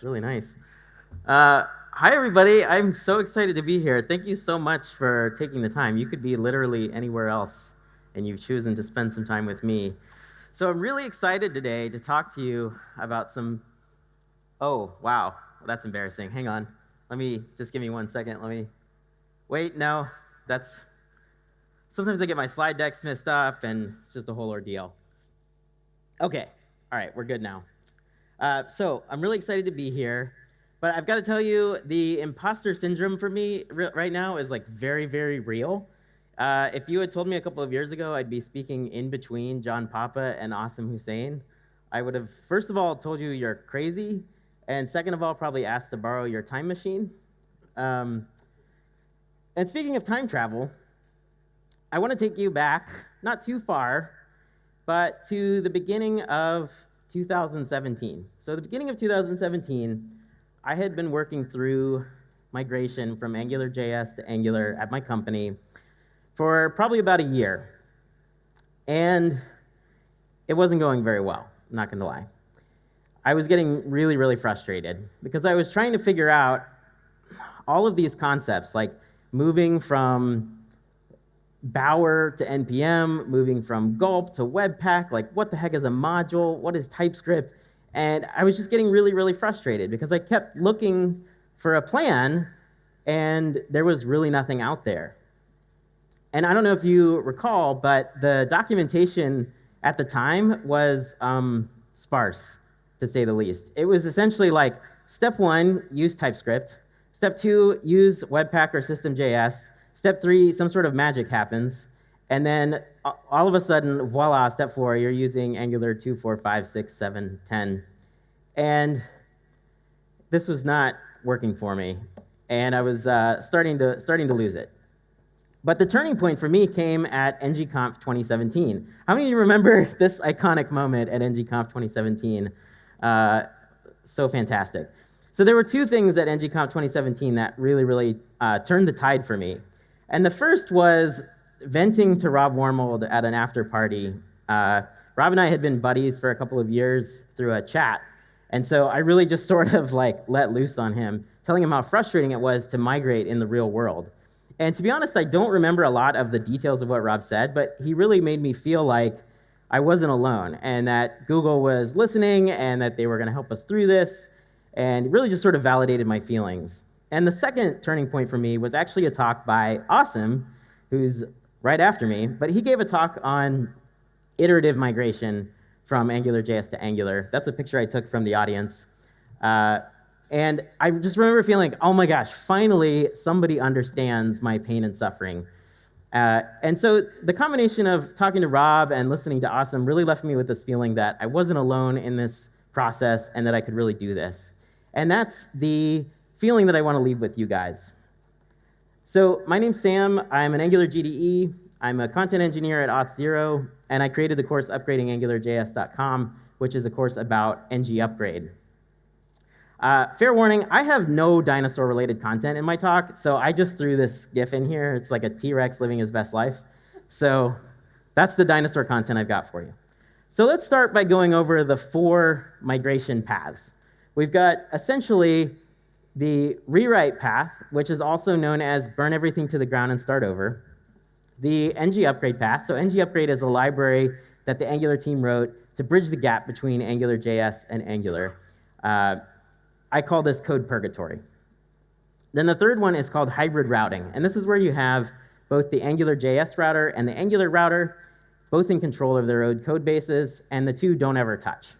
really nice. Hi, everybody. I'm so excited to be here. Thank you so much for taking the time. You could be literally anywhere else, and you've chosen to spend some time with me. So I'm really excited today to talk to you about some... Oh, wow. That's embarrassing. Hang on. Just give me 1 second. Wait, no. Sometimes I get my slide decks messed up, and it's just a whole ordeal. Okay. All right, we're good now. So I'm really excited to be here, but I've got to tell you, the imposter syndrome for me right now is like very, very real. If you had told me a couple of years ago I'd be speaking in between John Papa and Asim Hussein, I would have, first of all, told you you're crazy, and second of all, probably asked to borrow your time machine. And speaking of time travel, I want to take you back, not too far, but to the beginning of 2017. So at the beginning of 2017, I had been working through migration from AngularJS to Angular at my company for probably about a year. And it wasn't going very well, I'm not going to lie. I was getting really, really frustrated because I was trying to figure out all of these concepts, like moving from Bower to NPM, moving from Gulp to Webpack, like what the heck is a module, what is TypeScript? And I was just getting really, really frustrated because I kept looking for a plan and there was really nothing out there. And I don't know if you recall, but the documentation at the time was sparse, to say the least. It was essentially like, step 1, use TypeScript. Step 2, use Webpack or System.js. Step 3, some sort of magic happens, and then all of a sudden, voila, step 4, you're using Angular 2, 4, 5, 6, 7, 10. And this was not working for me, and I was starting to lose it. But the turning point for me came at ngConf 2017. How many of you remember this iconic moment at ngConf 2017? So fantastic. So there were two things at ngConf 2017 that really, really turned the tide for me. And the first was venting to Rob Warmold at an after party. Rob and I had been buddies for a couple of years through a chat, and so I really just sort of like let loose on him, telling him how frustrating it was to migrate in the real world. And to be honest, I don't remember a lot of the details of what Rob said, but he really made me feel like I wasn't alone, and that Google was listening, and that they were going to help us through this, and really just sort of validated my feelings. And the second turning point for me was actually a talk by Asim, who's right after me, but he gave a talk on iterative migration from AngularJS to Angular. That's a picture I took from the audience. And I just remember feeling, oh my gosh, finally somebody understands my pain and suffering. And so the combination of talking to Rob and listening to Asim really left me with this feeling that I wasn't alone in this process and that I could really do this. And that's the feeling that I want to leave with you guys. So my name's Sam. I'm an Angular GDE. I'm a content engineer at Auth0, and I created the course upgradingangulajs.com, which is a course about ngUpgrade. Fair warning, I have no dinosaur-related content in my talk, so I just threw this GIF in here. It's like a T-Rex living his best life. So that's the dinosaur content I've got for you. So let's start by going over the 4 migration paths. We've got essentially the rewrite path, which is also known as burn everything to the ground and start over. The ngUpgrade path. So ngUpgrade is a library that the Angular team wrote to bridge the gap between AngularJS and Angular. I call this code purgatory. Then the third one is called hybrid routing. And this is where you have both the AngularJS router and the Angular router, both in control of their own code bases, and the two don't ever touch.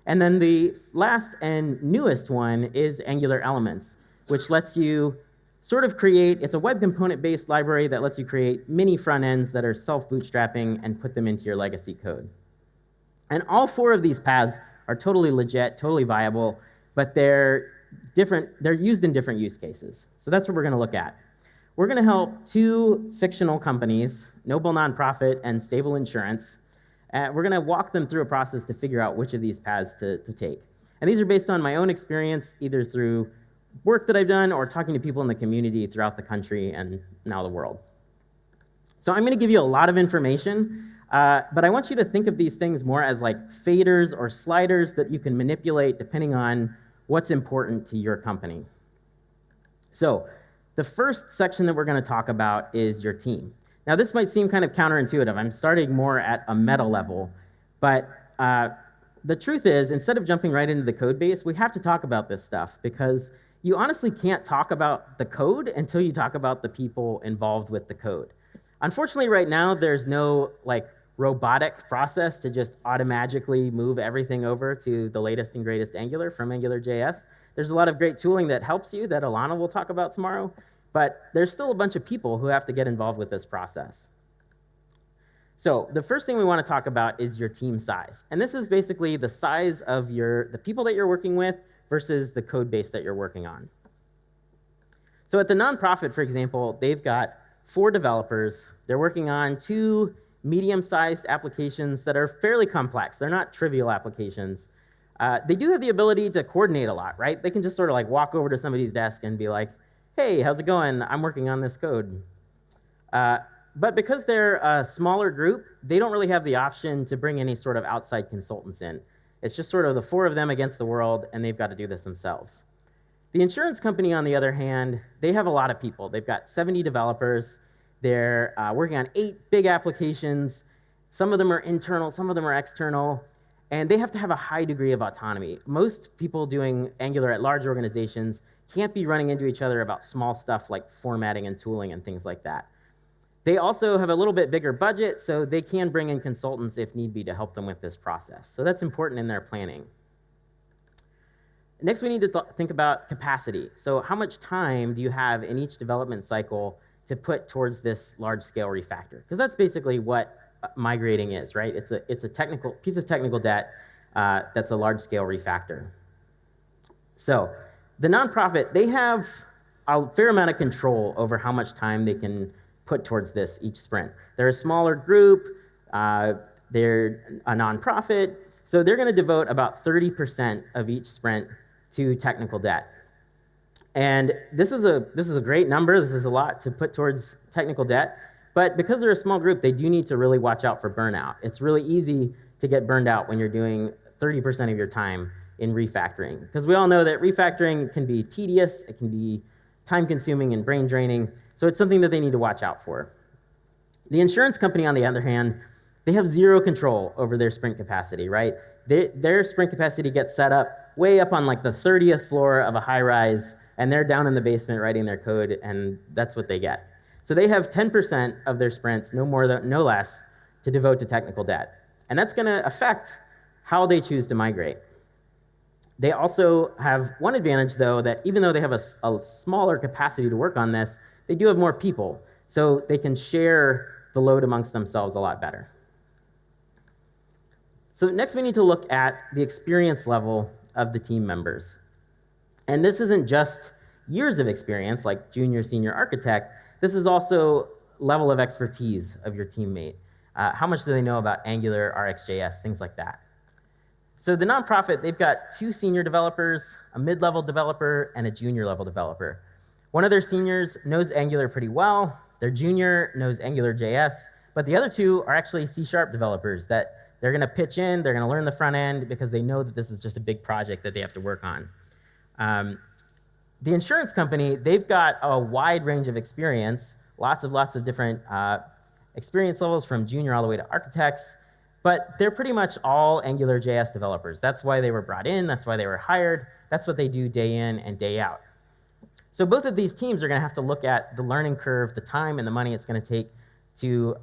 And then the last and newest one is Angular Elements, which lets you sort of create, it's a web component-based library that lets you create mini front ends that are self-bootstrapping and put them into your legacy code. And all 4 of these paths are totally legit, totally viable, but they're used in different use cases. So that's what we're going to look at. We're going to help 2 fictional companies, Noble Nonprofit and Stable Insurance. We're going to walk them through a process to figure out which of these paths to take. And these are based on my own experience, either through work that I've done or talking to people in the community throughout the country and now the world. So I'm going to give you a lot of information, but I want you to think of these things more as like faders or sliders that you can manipulate depending on what's important to your company. So the first section that we're going to talk about is your team. Now, this might seem kind of counterintuitive. I'm starting more at a meta level, but the truth is, instead of jumping right into the code base, we have to talk about this stuff because you honestly can't talk about the code until you talk about the people involved with the code. Unfortunately, right now, there's no robotic process to just automatically move everything over to the latest and greatest Angular from AngularJS. There's a lot of great tooling that helps you that Alana will talk about tomorrow, but there's still a bunch of people who have to get involved with this process. So the first thing we want to talk about is your team size. And this is basically the size of the people that you're working with versus the code base that you're working on. So at the nonprofit, for example, they've got 4 developers. They're working on 2 medium-sized applications that are fairly complex. They're not trivial applications. They do have the ability to coordinate a lot, right? They can just sort of walk over to somebody's desk and be like, hey, how's it going? I'm working on this code. But because they're a smaller group, they don't really have the option to bring any sort of outside consultants in. It's just sort of the 4 of them against the world, and they've got to do this themselves. The insurance company, on the other hand, they have a lot of people. They've got 70 developers. They're working on 8 big applications. Some of them are internal, some of them are external, and they have to have a high degree of autonomy. Most people doing Angular at large organizations can't be running into each other about small stuff like formatting and tooling and things like that. They also have a little bit bigger budget, so they can bring in consultants if need be to help them with this process. So that's important in their planning. Next, we need to think about capacity. So how much time do you have in each development cycle to put towards this large-scale refactor? Because that's basically what migrating is, right? It's a technical piece of technical debt that's a large-scale refactor. So the nonprofit, they have a fair amount of control over how much time they can put towards this each sprint. They're a smaller group. They're a nonprofit. So they're going to devote about 30% of each sprint to technical debt. And this is a great number. This is a lot to put towards technical debt. But because they're a small group, they do need to really watch out for burnout. It's really easy to get burned out when you're doing 30% of your time in refactoring. Because we all know that refactoring can be tedious, it can be time-consuming and brain-draining, so it's something that they need to watch out for. The insurance company, on the other hand, they have zero control over their sprint capacity, right? Their sprint capacity gets set up way up on the 30th floor of a high-rise, and they're down in the basement writing their code, and that's what they get. So they have 10% of their sprints, no less, to devote to technical debt. And that's going to affect how they choose to migrate. They also have one advantage, though, that even though they have a smaller capacity to work on this, they do have more people, so they can share the load amongst themselves a lot better. So next we need to look at the experience level of the team members. And this isn't just years of experience, like junior, senior architect. This is also level of expertise of your teammate. How much do they know about Angular, RxJS, things like that. So the nonprofit, they've got 2 senior developers, a mid-level developer, and a junior-level developer. One of their seniors knows Angular pretty well. Their junior knows AngularJS, but the other 2 are actually C# developers that they're going to pitch in, they're going to learn the front end because they know that this is just a big project that they have to work on. The insurance company, they've got a wide range of experience, lots of different experience levels from junior all the way to architects, but they're pretty much all AngularJS developers. That's why they were brought in, that's why they were hired, that's what they do day in and day out. So both of these teams are going to have to look at the learning curve, the time and the money it's going to take to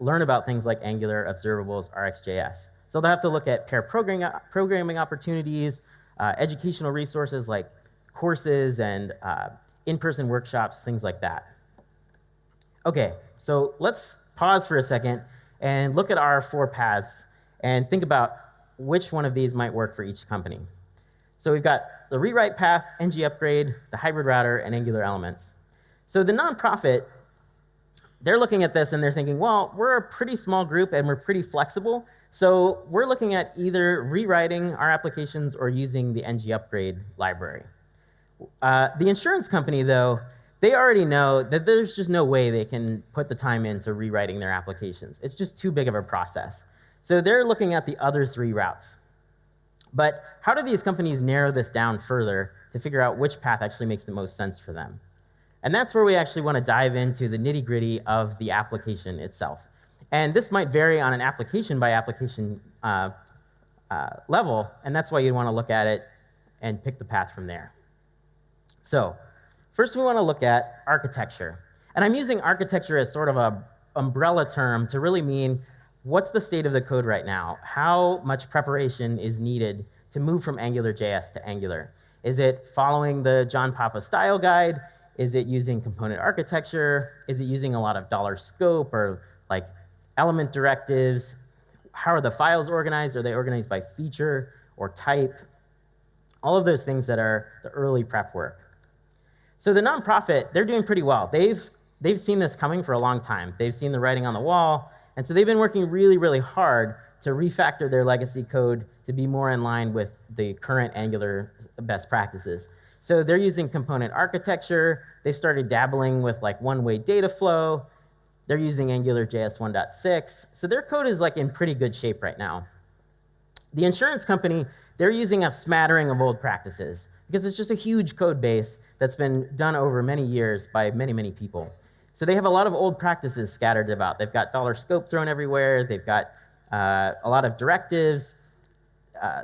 learn about things like Angular, observables, RxJS. So they'll have to look at pair programming opportunities, educational resources like courses and in-person workshops, things like that. Okay, so let's pause for a second and look at our 4 paths and think about which one of these might work for each company. So we've got the rewrite path, ngUpgrade, the hybrid router, and Angular elements. So the nonprofit, they're looking at this and they're thinking, well, we're a pretty small group and we're pretty flexible, so we're looking at either rewriting our applications or using the ngUpgrade library. The insurance company, though, they already know that there's just no way they can put the time into rewriting their applications. It's just too big of a process. So they're looking at the other 3 routes. But how do these companies narrow this down further to figure out which path actually makes the most sense for them? And that's where we actually want to dive into the nitty-gritty of the application itself. And this might vary on an application by application level, and that's why you want to look at it and pick the path from there. So first we want to look at architecture. And I'm using architecture as sort of an umbrella term to really mean what's the state of the code right now? How much preparation is needed to move from AngularJS to Angular? Is it following the John Papa style guide? Is it using component architecture? Is it using a lot of $scope or like element directives? How are the files organized? Are they organized by feature or type? All of those things that are the early prep work. So the nonprofit, they're doing pretty well. They've seen this coming for a long time. They've seen the writing on the wall, and so they've been working really, really hard to refactor their legacy code to be more in line with the current Angular best practices. So they're using component architecture. They've started dabbling with like one-way data flow. They're using AngularJS 1.6. So their code is like in pretty good shape right now. The insurance company, they're using a smattering of old practices because it's just a huge code base that's been done over many years by many, many people. So they have a lot of old practices scattered about. They've got $scope thrown everywhere. They've got a lot of directives.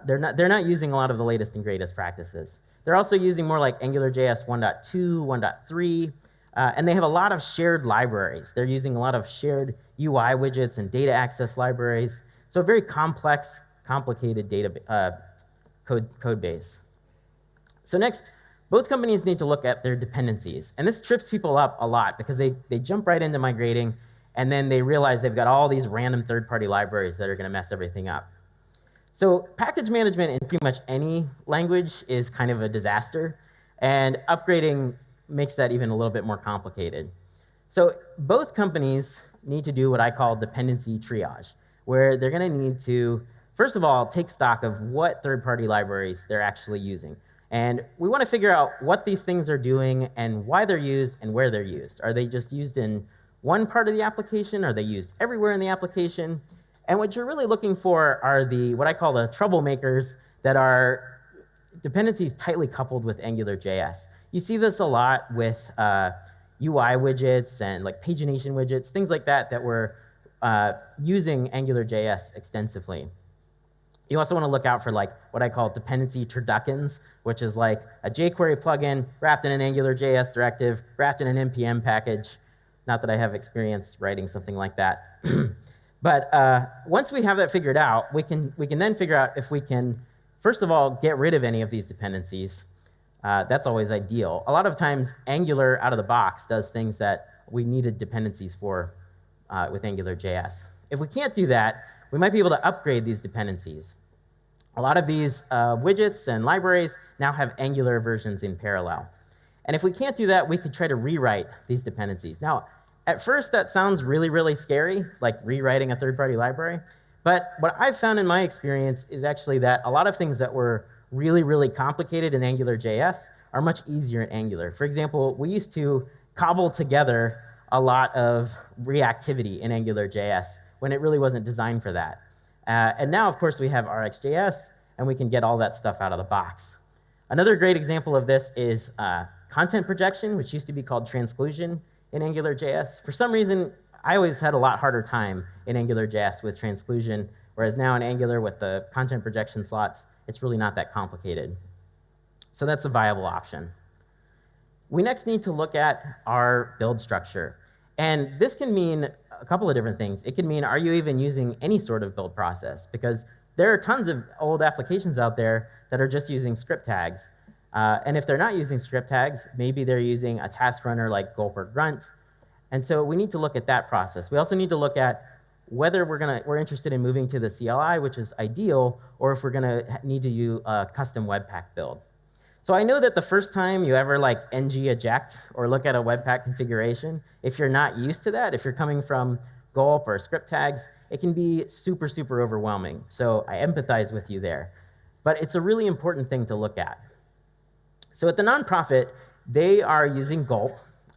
They're not using a lot of the latest and greatest practices. They're also using more like AngularJS 1.2, 1.3, and they have a lot of shared libraries. They're using a lot of shared UI widgets and data access libraries. So a very complex, complicated data code base. So next, both companies need to look at their dependencies. And this trips people up a lot because they jump right into migrating, and then they realize they've got all these random third-party libraries that are going to mess everything up. So package management in pretty much any language is kind of a disaster, and upgrading makes that even a little bit more complicated. So both companies need to do what I call dependency triage, where they're going to need to, first of all, take stock of what third-party libraries they're actually using. And we want to figure out what these things are doing and why they're used and where they're used. Are they just used in one part of the application? Are they used everywhere in the application? And what you're really looking for are what I call the troublemakers that are dependencies tightly coupled with AngularJS. You see this a lot with UI widgets and like pagination widgets, things like that that we're using AngularJS extensively. You also want to look out for like what I call dependency turduckens, which is like a jQuery plugin wrapped in an AngularJS directive, wrapped in an NPM package. Not that I have experience writing something like that. But once we have that figured out, we can then figure out if we can, first of all, get rid of any of these dependencies. That's always ideal. A lot of times, Angular out of the box does things that we needed dependencies for with AngularJS. If we can't do that, we might be able to upgrade these dependencies. A lot of these widgets and libraries now have Angular versions in parallel. And if we can't do that, we could try to rewrite these dependencies. Now, at first, that sounds really, really scary, like rewriting a third-party library. But what I've found in my experience is actually that a lot of things that were really, really complicated in AngularJS are much easier in Angular. For example, we used to cobble together a lot of reactivity in AngularJS when it really wasn't designed for that. And now, of course, we have RxJS, and we can get all that stuff out of the box. Another great example of this is content projection, which used to be called transclusion in AngularJS. For some reason, I always had a lot harder time in AngularJS with transclusion, whereas now in Angular with the content projection slots, it's really not that complicated. So that's a viable option. We next need to look at our build structure. And this can mean a couple of different things. It can mean, are you even using any sort of build process? Because there are tons of old applications out there that are just using script tags. And if they're not using script tags, maybe they're using a task runner like Gulp or Grunt. And so we need to look at that process. We also need to look at whether we're interested in moving to the CLI, which is ideal, or if we're going to need to do a custom Webpack build. So I know that the first time you ever like ng eject or look at a Webpack configuration, if you're not used to that, if you're coming from Gulp or script tags, it can be super, super overwhelming. So I empathize with you there. But it's a really important thing to look at. So at the nonprofit, they are using Gulp.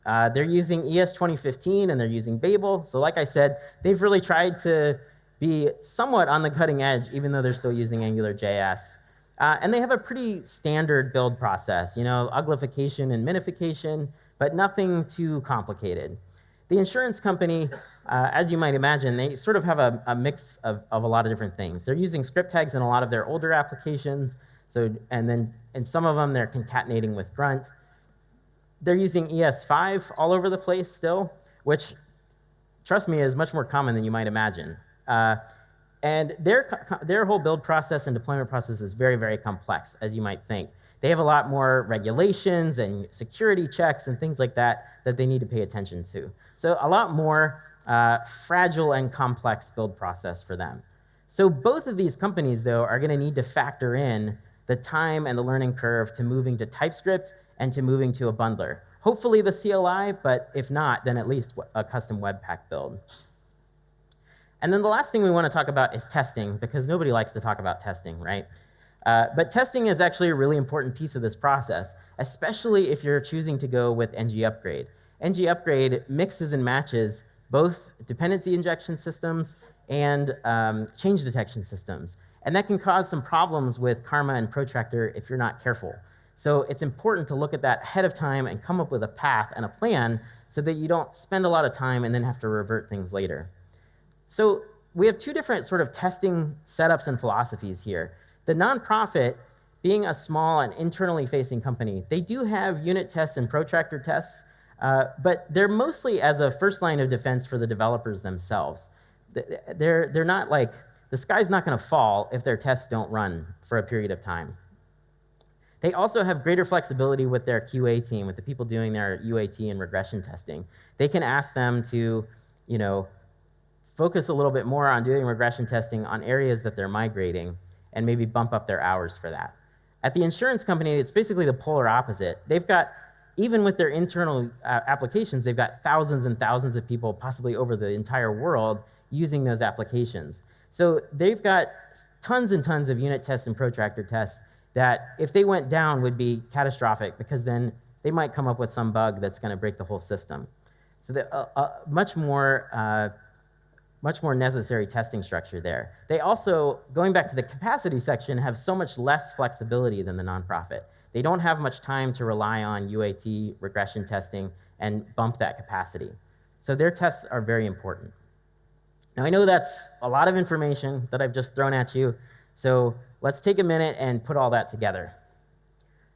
They're using ES 2015 and they're using Babel. So like I said, they've really tried to be somewhat on the cutting edge, even though they're still using AngularJS. And they have a pretty standard build process, uglification and minification, but nothing too complicated. The insurance company, as you might imagine, they sort of have a mix of a lot of different things. They're using script tags in a lot of their older applications, and then in some of them they're concatenating with Grunt. They're using ES5 all over the place still, which, trust me, is much more common than you might imagine. And their whole build process and deployment process is very, very complex, as you might think. They have a lot more regulations and security checks and things like that they need to pay attention to. So a lot more fragile and complex build process for them. So both of these companies, though, are going to need to factor in the time and the learning curve to moving to TypeScript and to moving to a bundler. Hopefully the CLI, but if not, then at least a custom Webpack build. And then the last thing we want to talk about is testing, because nobody likes to talk about testing, right? But testing is actually a really important piece of this process, especially if you're choosing to go with ngUpgrade. ngUpgrade mixes and matches both dependency injection systems and change detection systems. And that can cause some problems with Karma and Protractor if you're not careful. So it's important to look at that ahead of time and come up with a path and a plan so that you don't spend a lot of time and then have to revert things later. So we have two different sort of testing setups and philosophies here. The nonprofit, being a small and internally facing company, they do have unit tests and protractor tests, but they're mostly as a first line of defense for the developers themselves. They're not like, the sky's not going to fall if their tests don't run for a period of time. They also have greater flexibility with their QA team, with the people doing their UAT and regression testing. They can ask them to, focus a little bit more on doing regression testing on areas that they're migrating and maybe bump up their hours for that. At the insurance company, it's basically the polar opposite. They've got, even with their internal applications, they've got thousands and thousands of people, possibly over the entire world, using those applications. So they've got tons and tons of unit tests and protractor tests that, if they went down, would be catastrophic, because then they might come up with some bug that's going to break the whole system. So much more necessary testing structure there. They also, going back to the capacity section, have so much less flexibility than the nonprofit. They don't have much time to rely on UAT, regression testing, and bump that capacity. So their tests are very important. Now, I know that's a lot of information that I've just thrown at you, so let's take a minute and put all that together.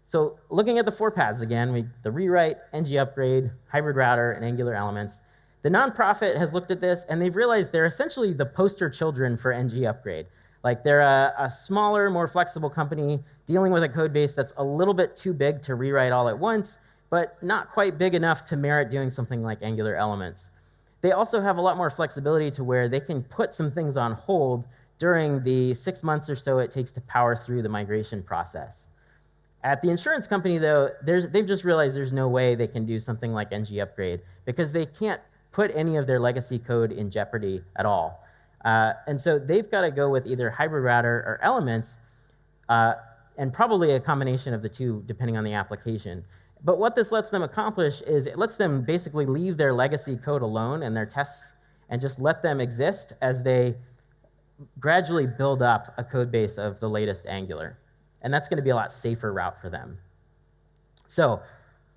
So looking at the 4 paths again, the rewrite, ngUpgrade, hybrid router, and Angular elements. The nonprofit has looked at this, and they've realized they're essentially the poster children for ngUpgrade. Like, they're a smaller, more flexible company dealing with a code base that's a little bit too big to rewrite all at once, but not quite big enough to merit doing something like Angular elements. They also have a lot more flexibility to where they can put some things on hold during the 6 months or so it takes to power through the migration process. At the insurance company, though, they've just realized there's no way they can do something like ngUpgrade, because they can't put any of their legacy code in jeopardy at all. And so they've got to go with either hybrid router or elements, and probably a combination of the two, depending on the application. But what this lets them accomplish is it lets them basically leave their legacy code alone and their tests, and just let them exist as they gradually build up a code base of the latest Angular. And that's going to be a lot safer route for them. So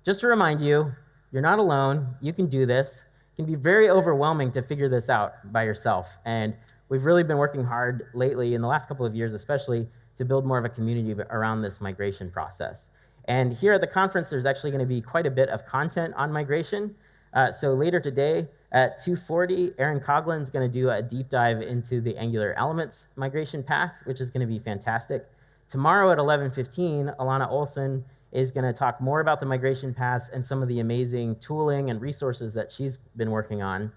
just to remind you, you're not alone. You can do this. It can be very overwhelming to figure this out by yourself. And we've really been working hard lately, in the last couple of years especially, to build more of a community around this migration process. And here at the conference, there's actually going to be quite a bit of content on migration. So later today at 2:40, Aaron Coughlin's going to do a deep dive into the Angular Elements migration path, which is going to be fantastic. Tomorrow at 11:15, Alana Olson is going to talk more about the migration paths and some of the amazing tooling and resources that she's been working on.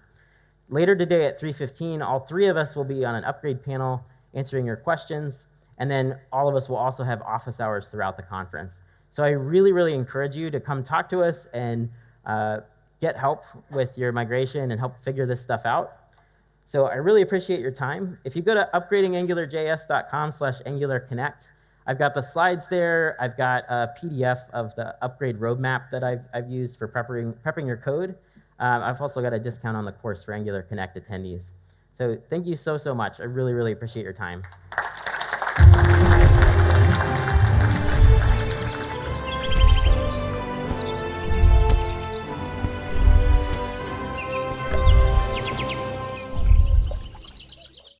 Later today at 3:15, all 3 of us will be on an upgrade panel answering your questions, and then all of us will also have office hours throughout the conference. So I really, really encourage you to come talk to us and get help with your migration and help figure this stuff out. So I really appreciate your time. If you go to upgradingangularjs.com/AngularConnect, I've got the slides there. I've got a PDF of the upgrade roadmap that I've used for prepping your code. I've also got a discount on the course for AngularConnect attendees. So thank you so, so much. I really, really appreciate your time.